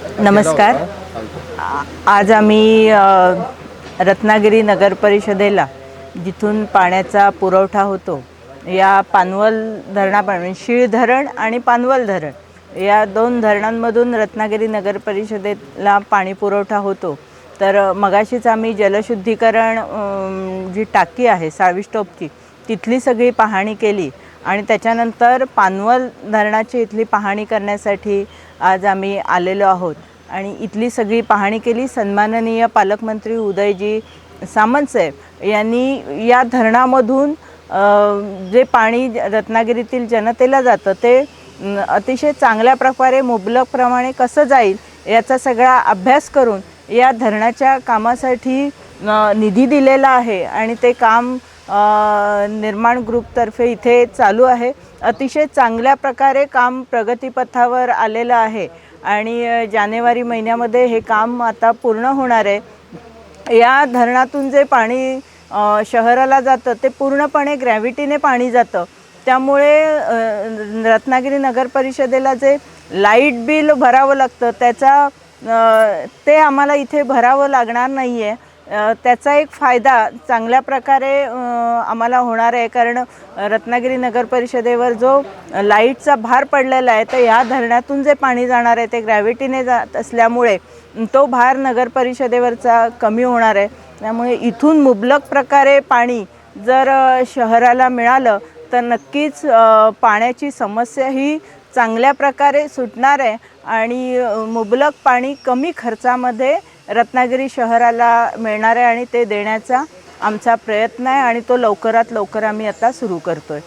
नमस्कार. आज आम्ही रत्नागिरी नगर परिषदेला जिथून पाण्याचा पुरवठा होतो या पानवल धरणापासून शीळ धरण आणि पानवल धरण या दोन धरणांमधून रत्नागिरी नगर परिषदेला पाणी पुरवठा होतो. तर मगाशीच आम्ही जलशुद्धीकरण जी टाकी आहे 27 टोपची तिथली सगळी पाहणी केली आणि त्याच्यानंतर पानवल धरणाची इथली पाहणी करण्यासाठी आज आम्ही आलेलो आहोत आणि इथली सगळी पाहणी केली. सन्माननीय पालकमंत्री उदयजी सामंतसाहेब यांनी या धरणामधून जे पाणी रत्नागिरीतील जनतेला जातं ते अतिशय चांगल्या प्रकारे मुबलक प्रमाणे कसं जाईल याचा सगळा अभ्यास करून या धरणाच्या कामासाठी निधी दिलेला आहे आणि ते काम निर्माण ग्रुपतर्फे इथे चालू आहे. अतिशय चांगल्या प्रकारे काम प्रगतीपथावर आलेलं आहे आणि जानेवारी महिन्यामध्ये हे काम आता पूर्ण होणार आहे. या धरणातून जे पाणी शहराला जातं ते पूर्णपणे ग्रॅव्हिटीने पाणी जातं. त्यामुळे रत्नागिरी नगर परिषदेला जे लाईट बिल भरावं लागतं त्याचा ते आम्हाला इथे भरावं लागणार नाही आहे. त्याचा एक फायदा चांगल्या प्रकारे आम्हाला होणार आहे कारण रत्नागिरी नगर परिषदेवर जो लाईटचा भार पडलेला आहे तर ह्या धरणातून जे पाणी जाणार आहे ते ग्रॅव्हिटीने जात असल्यामुळे तो भार नगर परिषदेवरचा कमी होणार आहे. त्यामुळे इथून मुबलक प्रकारे पाणी जर शहराला मिळालं तर नक्कीच पाण्याची समस्या ही चांगल्या प्रकारे सुटणार आहे आणि मुबलक पाणी कमी खर्चामध्ये रत्नागिरी शहराला मिळणार आहे आणि ते देण्याचा आमचा प्रयत्न आहे आणि तो लवकरात लवकर आम्ही आता सुरू करतो आहे.